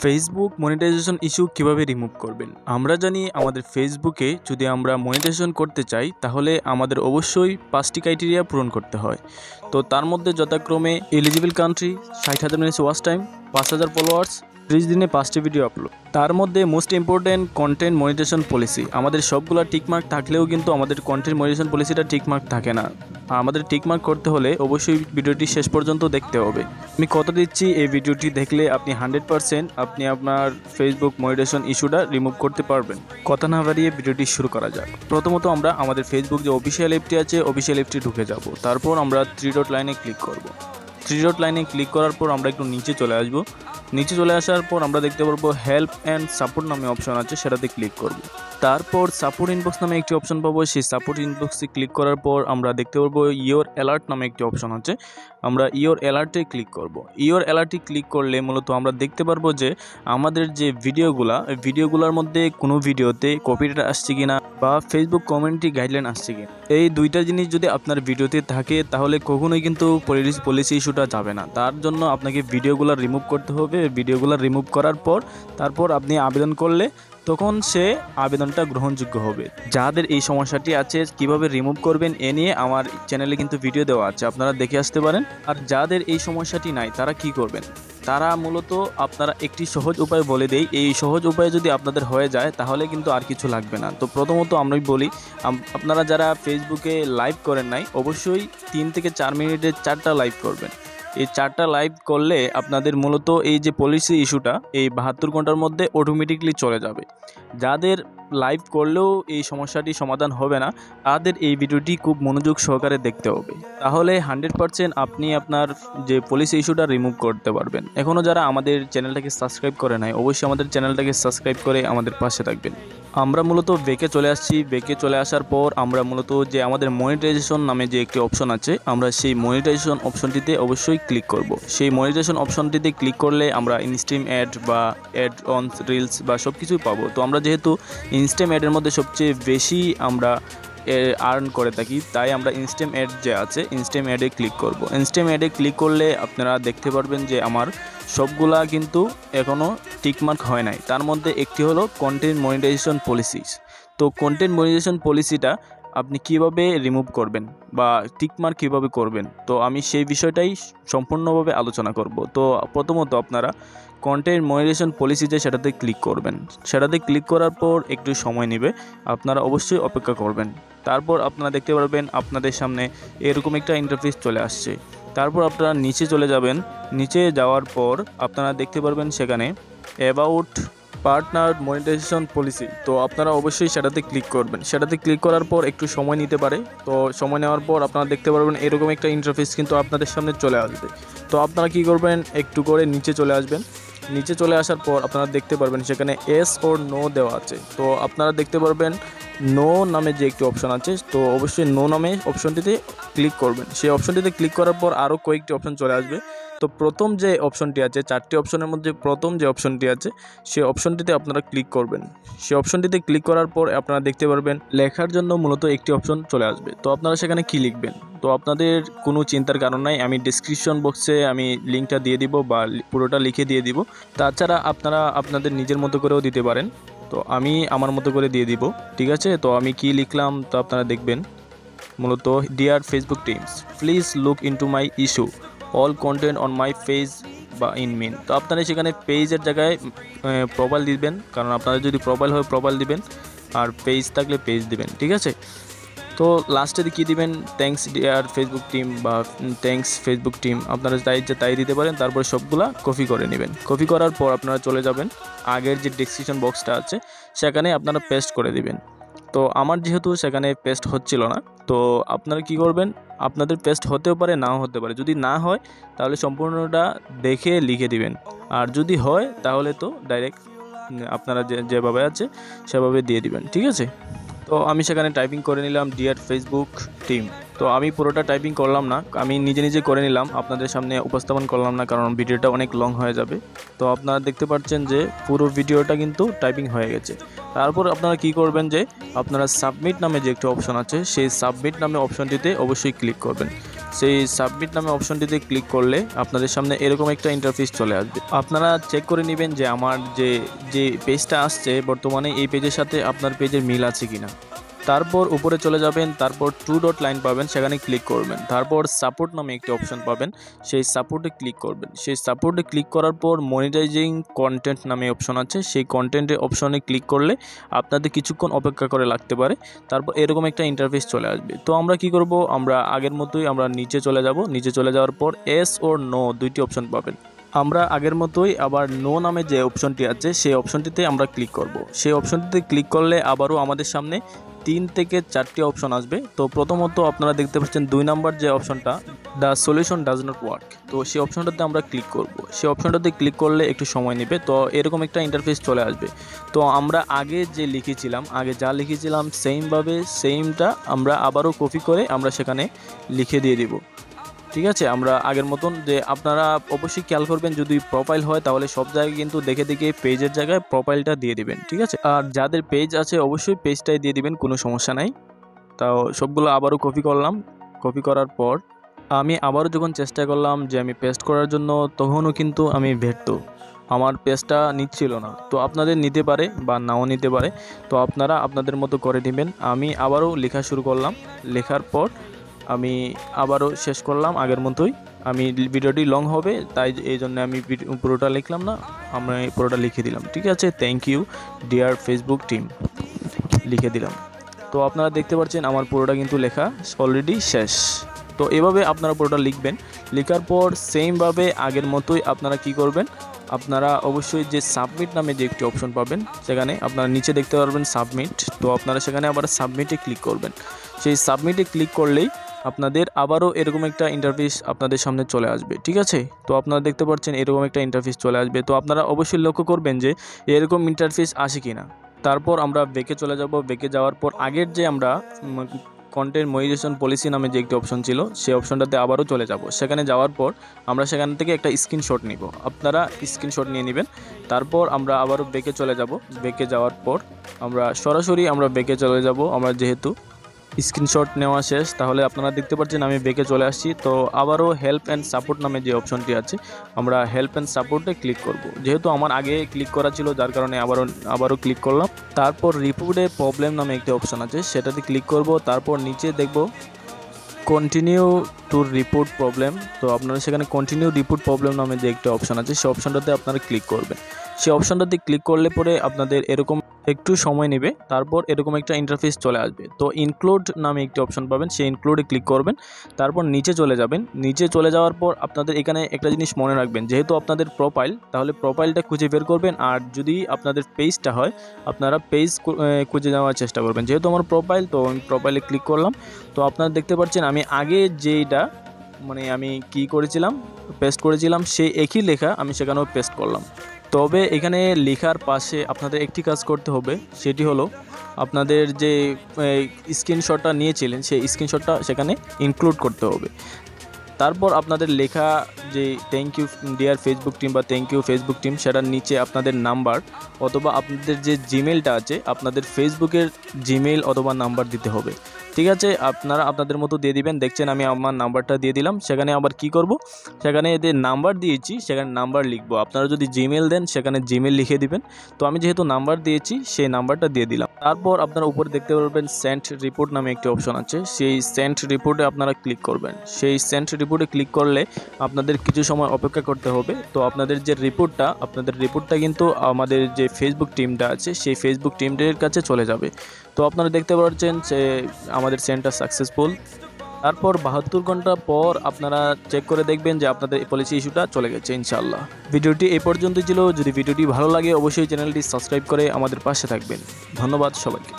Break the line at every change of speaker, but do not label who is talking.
Facebook monetization issue কিভাবে remove করবেন। আমরা জানি আমাদের ফেসবুকে যদি আমরা মনিটাইজেশন করতে চাই তাহলে আমাদের অবশ্যই 5টি ক্রাইটেরিয়া পূরণ করতে হয়। তো তার মধ্যে যথাক্রমে eligible country, 60,000 minutes watch time, 5,000 followers, 30 দিনে 5টি ভিডিও আপলোড। তার মধ্যে most important content monetization policy. আমাদের সবগুলো টিকমার্ক থাকলেও কিন্তু আমাদের কন্টেন্ট মনিটাইজেশন পলিসিটা টিকমার্ক থাকে না। আমাদের টিকমার্ক করতে হলে অবশ্যই ভিডিওটি শেষ পর্যন্ত দেখতে হবে। আমি কথা দিচ্ছি এই ভিডিওটি দেখলে আপনি 100% আপনি আপনার ফেসবুক মনিটাইজেশন ইস্যুটা রিমুভ করতে পারবেন। কথা না বাড়িয়ে ভিডিওটি শুরু করা যাক। প্রথমত আমরা আমাদের ফেসবুক যে অফিসিয়াল অ্যাপটি আছে অফিসিয়াল অ্যাপটি ঢুকে যাব। তারপর আমরা 3 ডট লাইনে ক্লিক করব। 3 ডট লাইনে ক্লিক করার পর আমরা একটু নিচে চলে আসব। নিচে চলে আসার পর আমরা দেখতে পারবো হেল্প অ্যান্ড সাপোর্ট নামে অপশন আছে, সেটাতে ক্লিক করব। তারপর সাপোর্ট ইনবক্স নামে একটি অপশন পাবো। সেই সাপোর্ট ইনবক্সে ক্লিক করার পর আমরা দেখতে পারবো ইয়োর অ্যালার্ট নামে একটি অপশন আছে, আমরা ইয়োর অ্যালার্টে ক্লিক করব। ইয়োর অ্যালার্টে ক্লিক করলে মূলত আমরা দেখতে পারবো যে আমাদের যে ভিডিওগুলোর মধ্যে কোনো ভিডিওতে কপিরাইট আসছে কিনা বা ফেসবুক কমিউনিটি গাইডলাইন আসছে কিনা। এই দুইটা জিনিস যদি আপনার ভিডিওতে থাকে তাহলে কখনোই কিন্তু পলিসি ইস্যুটা যাবে না। তার জন্য আপনাকে ভিডিওগুলো রিমুভ করতে হবে। ভিডিওগুলো রিমুভ করার পর তারপর আপনি আবেদন করলে তখন সে আবেদনটা গ্রহণযোগ্য হবে। যাদের এই সমস্যাটি আছে কিভাবে রিমুভ করবেন এ নিয়ে আমার চ্যানেলে কিন্তু ভিডিও দেওয়া আছে, আপনারা দেখে আসতে পারেন। আর যাদের এই সমস্যাটি নাই তারা কি করবেন, তারা মূলত আপনারা একটি সহজ উপায় বলে দেই। এই সহজ উপায় যদি আপনাদের হয়ে যায় তাহলে কিন্তু আর কিছু লাগবে না। তো প্রথমত আমি বলি, আপনারা যারা ফেসবুকে লাইভ করেন নাই অবশ্যই 3 থেকে 4 মিনিটের 4টা লাইভ করবেন। এই 4টা লাইভ করলে আপনাদের মূলত এই যে পলিসি ইস্যুটা এই 72 ঘন্টার মধ্যে অটোমেটিকলি চলে যাবে। যাদের লাইভ করলেও এই সমস্যাটি সমাধান হবে না তাদের এই ভিডিওটি খুব মনোযোগ সহকারে দেখতে হবে, তাহলে 100% আপনি আপনার যে পলিসি ইস্যুটা রিমুভ করতে পারবেন। এখনও যারা আমাদের চ্যানেলটাকে সাবস্ক্রাইব করে নাই অবশ্যই আমাদের চ্যানেলটাকে সাবস্ক্রাইব করে আমাদের পাশে থাকবেন। আমরা মূলত বেকে চলে আসছি। বেকে চলে আসার পর আমরা মূলত যে আমাদের মনিটাইজেশন নামে যে একটি অপশন আছে আমরা সেই মনিটাইজেশন অপশনটিতে অবশ্যই ক্লিক করব। সেই মনিটাইজেশন অপশনটিতে ক্লিক করলে আমরা ইনস্ট্রিম অ্যাড বা অ্যাড অন রিলস বা সব কিছুই পাবো। তো আমরা যেহেতু ইনস্ট্রিম অ্যাডের মধ্যে সবচেয়ে বেশি আমরা আর্ন করে থাকি তাই আমরা ইনস্ট্রিম অ্যাড যে আছে ইনস্ট্রিম অ্যাডে ক্লিক করব। ইনস্ট্রিম অ্যাডে ক্লিক করলে আপনারা দেখতে পারবেন যে আমার সবগুলা কিন্তু এখনও টিকমার্ক হয় নাই। তার মধ্যে একটি হলো কন্টেন্ট মনিটাইজেশন পলিসি। তো কন্টেন্ট মনিটাইজেশন পলিসিটা আপনি কিভাবে রিমুভ করবেন বা টিকমার্ক কিভাবে করবেন, তো আমি সেই বিষয়টাই সম্পূর্ণভাবে আলোচনা করব। তো প্রথমত আপনারা কন্টেন্ট মনিটাইজেশন পলিসি যে সেটাতে ক্লিক করবেন। সেটাতে ক্লিক করার পর একটু সময় নেবে, আপনারা অবশ্যই অপেক্ষা করবেন। তারপর আপনারা দেখতে পারবেন আপনাদের সামনে এরকম একটা ইন্টারফেস চলে আসছে। তারপর আপনারা নিচে চলে যাবেন। নিচে যাওয়ার পর আপনারা দেখতে পারবেন সেখানে অ্যাবাউট পার্টনার মনিটাইজেশন পলিসি। তো আপনারা অবশ্যই সেটাতে ক্লিক করবেন। সেটাতে ক্লিক করার পর একটু সময় নিতে পারে। তো সময় নেওয়ার পর আপনারা দেখতে পারবেন এরকম একটা ইন্টারফেস কিন্তু আপনাদের সামনে চলে আসবে। তো আপনারা কি করবেন, একটু করে নিচে চলে আসবেন। নিচে চলে আসার পর আপনারা দেখতে পারবেন সেখানে এস ওর নো দেওয়া আছে। তো আপনারা দেখতে পারবেন নো নামে যে একটি অপশন আছে, তো অবশ্যই নো নামে অপশনটিতে ক্লিক করবেন। সেই অপশনটিতে ক্লিক করার পর আরও কয়েকটি অপশন চলে আসবে। তো প্রথম যে অপশনটি আছে 4টি অপশনের মধ্যে প্রথম যে অপশনটি আছে সেই অপশনটিতে আপনারা ক্লিক করবেন। সেই অপশনটিতে ক্লিক করার পর আপনারা দেখতে পারবেন লেখার জন্য মূলত একটি অপশন চলে আসবে। তো আপনারা সেখানে কি লিখবেন, তো আপনাদের কোনো চিন্তার কারণ নাই, আমি ডেসক্রিপশন বক্সে আমি লিঙ্কটা দিয়ে দিব বা পুরোটা লিখে দিয়ে দিব। তাছাড়া আপনারা আপনাদের নিজের মতো করেও দিতে পারেন। তো আমি আমার মতো করে দিয়ে দিব, ঠিক আছে। তো আমি কি লিখলাম তো আপনারা দেখবেন মূলত dear Facebook teams please look into my issue all content on my page বা ইন মিন। তো আপনারা সেখানে পেজের জায়গায় প্রোফাইল দিবেন, কারণ আপনাদের যদি প্রোফাইল হয় প্রোফাইল দিবেন আর পেজ থাকলে পেজ দিবেন, ঠিক আছে। তো লাস্টে কী দিবেন, থ্যাঙ্কস ডিয়ার ফেসবুক টিম বা থ্যাঙ্কস ফেসবুক টিম, আপনারা তাই দিতে পারেন। তারপরে সবগুলা কপি করে নেবেন। কপি করার পর আপনারা চলে যাবেন আগের যে ডেসক্রিপশন বক্সটা আছে সেখানে আপনারা পেস্ট করে দিবেন। তো আমার যেহেতু সেখানে পেস্ট হচ্ছিল না, তো আপনারা কি করবেন, আপনাদের পেস্ট হতেও পারে নাও হতে পারে। যদি না হয় তাহলে সম্পূর্ণটা দেখে লিখে দিবেন, আর যদি হয় তাহলে তো ডাইরেক্ট আপনারা যেভাবে আছে সেভাবে দিয়ে দিবেন, ঠিক আছে। তো আমি সেখানে টাইপিং করে নিলাম ডিয়ার ফেসবুক টিম। তো আমি পুরোটা টাইপিং করলাম না, আমি নিজে করে নিলাম, আপনাদের সামনে উপস্থাপন করলাম না কারণ ভিডিওটা অনেক লং হয়ে যাবে। তো আপনারা দেখতে পাচ্ছেন যে পুরো ভিডিওটা কিন্তু টাইপিং হয়ে গেছে। তারপর আপনারা কি করবেন যে আপনারা সাবমিট নামে যে একটা অপশন আছে সেই সাবমিট নামে অপশনটিতে অবশ্যই ক্লিক করবেন। সেই সাবমিট নামে অপশনটিতে ক্লিক করলে আপনাদের সামনে এরকম একটা ইন্টারফেস চলে আসবে। আপনারা চেক করে নেবেন যে আমার যে পেজটা আসছে বর্তমানে এই পেজের সাথে আপনার পেজের মিল আছে কিনা। তারপর উপরে চলে যাবেন, তারপর 2 ডট লাইন পাবেন, সেখানে ক্লিক করবেন। তারপর সাপোর্ট নামে একটি অপশন পাবেন, সেই সাপোর্টে ক্লিক করবেন। সেই সাপোর্টে ক্লিক করার পর মনিটাইজিং কন্টেন্ট নামে অপশন আছে, সেই কন্টেন্টের অপশনে ক্লিক করলে আপনাদের কিছুক্ষণ অপেক্ষা করে লাগতে পারে। তারপর এরকম একটা ইন্টারফেস চলে আসবে। তো আমরা কি করব, আমরা আগের মতোই আমরা নিচে চলে যাব। নিচে চলে যাওয়ার পর এস ওর নো দুইটি অপশন পাবেন। আমরা আগের মতোই আবার নো নামে যে অপশনটি আছে সেই অপশনটিতে আমরা ক্লিক করব। সেই অপশনটিতে ক্লিক করলে আবারও আমাদের সামনে 3 থেকে 4টি অপশন আসবে। তো প্রথমত আপনারা দেখতে পাচ্ছেন 2 নম্বর যে অপশনটা, the solution does not work. তো সেই অপশনটাতে আমরা ক্লিক করব। সেই অপশনটাতে ক্লিক করলে একটু সময় নেবে। তো এরকম একটা ইন্টারফেস চলে আসবে। তো আমরা আগে যে লিখেছিলাম, আগে যা লিখেছিলাম সেমটা আমরা আবারও কপি করে আমরা সেখানে লিখে দিয়ে দিব। ঠিক আছে, আমরা আগের মতন যে আপনারা অবশ্যই খেয়াল করবেন, যদি প্রোফাইল হয় তাহলে সব জায়গায় কিন্তু দেখে পেজের জায়গায় প্রোফাইলটা দিয়ে দিবেন। ঠিক আছে, আর যাদের পেজ আছে অবশ্যই পেজটাই দিয়ে দিবেন, কোনো সমস্যা নাই। তাও সবগুলো আবারও কপি করলাম। কপি করার পর আমি আবারও যখন চেষ্টা করলাম যে আমি পেস্ট করার জন্য, তখনও কিন্তু আমি ব্যর্থ, আমার পেজটা নিচ্ছিল না। তো আপনাদের নিতে পারে বা নাও নিতে পারে, তো আপনারা আপনাদের মতো করে নেবেন। আমি আবারও লেখা শুরু করলাম। লেখার পর আমি আবারও শেষ করলাম আগের মতোই। আমি ভিডিওটি লং হবে তাই এই জন্য আমি পুরোটা লিখলাম না, আমরা পুরোটা লিখে দিলাম। ঠিক আছে, thank you dear Facebook team লিখে দিলাম। তো আপনারা দেখতে পাচ্ছেন আমার পুরোটা কিন্তু লেখা অলরেডি শেষ। তো এভাবে আপনারা পুরোটা লিখবেন। লেখার পর সেমভাবে আগের মতোই আপনারা কি করবেন, আপনারা অবশ্যই যে সাবমিট নামে যে একটি অপশন পাবেন, সেখানে আপনারা নিচে দেখতে পারবেন সাবমিট। তো আপনারা সেখানে আবার সাবমিটে ক্লিক করবেন। সেই সাবমিটে ক্লিক করলেই আপনাদের আবারও এরকম একটা ইন্টারফেস আপনাদের সামনে চলে আসবে। ঠিক আছে, তো আপনারা দেখতে পাচ্ছেন এরকম একটা ইন্টারফেস চলে আসবে। তো আপনারা অবশ্যই লক্ষ্য করবেন যে এরকম ইন্টারফেস আসে কিনা। তারপর আমরা ব্যাকে চলে যাব। ব্যাকে যাওয়ার পর আগের যে আমরা কন্টেন্ট মনিটাইজেশন পলিসি নামে যে একটি অপশন ছিল, সেই অপশনটাতে আবারও চলে যাব। সেখানে যাওয়ার পর আমরা সেখান থেকে একটা স্ক্রিনশট নিব, আপনারা স্ক্রিনশট নিয়ে নেবেন। তারপর আমরা আবারও ব্যাকে চলে যাব। ব্যাকে যাওয়ার পর আমরা সরাসরি ব্যাকে চলে যাব। আমরা যেহেতু স্ক্রিনশট নেওয়া শেষ, তাহলে আপনারা দেখতে পাচ্ছেন আমি ব্যাকে চলে আসছি। তো আবারও হেল্প অ্যান্ড সাপোর্ট নামে যে অপশনটি আছে, আমরা হেল্প অ্যান্ড সাপোর্টে ক্লিক করব। যেহেতু আমার আগে ক্লিক করা ছিল, যার কারণে আবারও ক্লিক করলাম। তারপর রিপোর্টে প্রবলেম নামে একটি অপশন আছে, সেটাতে ক্লিক করব। তারপর নিচে দেখব কন্টিনিউ টু রিপোর্ট প্রবলেম। তো আপনারা সেখানে কন্টিনিউ রিপোর্ট প্রবলেম নামে যে একটা অপশন আছে, সেই অপশনটাতে আপনারা ক্লিক করবেন। সেই অপশনটাতে ক্লিক করলে পরে আপনাদের এরকম একটু সময় নেবে। তারপর এরকম একটা ইন্টারফেস চলে আসবে। তো ইনক্লুড নামে একটি অপশন পাবেন, সেই ইনক্লুডে ক্লিক করবেন। তারপর নিচে চলে যাবেন। নিচে চলে যাওয়ার পর আপনাদের এখানে একটা জিনিস মনে রাখবেন, যেহেতু আপনাদের প্রোফাইল, তাহলে প্রোফাইলটা খুঁজে বের করবেন। আর যদি আপনাদের পেজটা হয়, আপনারা পেজ খুঁজে যাওয়ার চেষ্টা করবেন। যেহেতু আমার প্রোফাইল, তো আমি প্রোফাইলে ক্লিক করলাম। তো আপনারা দেখতে পাচ্ছেন আমি আগে যেইটা আমি কি করেছিলাম, পেস্ট করেছিলাম, সেই একই লেখা আমি সেখানেও পেস্ট করলাম। তবে এখানে লেখার পাশে আপনাদের একটি কাজ করতে হবে, সেটি হলো আপনাদের যে স্ক্রিনশটটা নিয়েছিলেন, সেই স্ক্রিনশটটা সেখানে ইনক্লুড করতে হবে। তারপর আপনাদের লেখা যে thank you dear Facebook team বা থ্যাংক ইউ ফেসবুক টিম, সেটার নিচে আপনাদের নাম্বার অথবা আপনাদের যে জিমেলটা আছে, আপনাদের ফেসবুকের জিমেল অথবা নাম্বার দিতে হবে। ঠিক আছে, আপনারা আপনাদের মতো দিয়ে দিবেন। দেখছেন আমি আমার নাম্বারটা দিয়ে দিলাম। সেখানে আবার কি করব, সেখানে যে নাম্বার দিয়েছি সেখানে নাম্বার লিখবো। আপনারা যদি জিমেল দেন সেখানে জিমেল লিখে দিবেন। তো আমি যেহেতু নাম্বার দিয়েছি, সেই নাম্বারটা দিয়ে দিলাম। তারপর আপনারা উপরে দেখতে পারবেন সেন্ড রিপোর্ট নামে একটি অপশন আছে, সেই সেন্ড রিপোর্টে আপনারা ক্লিক করবেন। সেই সেন্ড রিপোর্টে ক্লিক করলে আপনাদের কিছু সময় অপেক্ষা করতে হবে। তো আপনাদের রিপোর্টটা কিন্তু আমাদের যে ফেসবুক টিমটা আছে, সেই ফেসবুক টিমটার কাছে চলে যাবে। তো আপনারা দেখতে পাচ্ছেন যে আমাদের সেন্ডটা সাকসেসফুল। তারপর 72 ঘন্টা পর আপনারা চেক করে দেখবেন যে আপনাদের পলিসি ইস্যুটা চলে গেছে ইনশাআল্লাহ। ভিডিওটি এই পর্যন্তই ছিল। যদি ভিডিওটি ভালো লাগে অবশ্যই চ্যানেলটি সাবস্ক্রাইব করে আমাদের পাশে থাকবেন। ধন্যবাদ সবাইকে।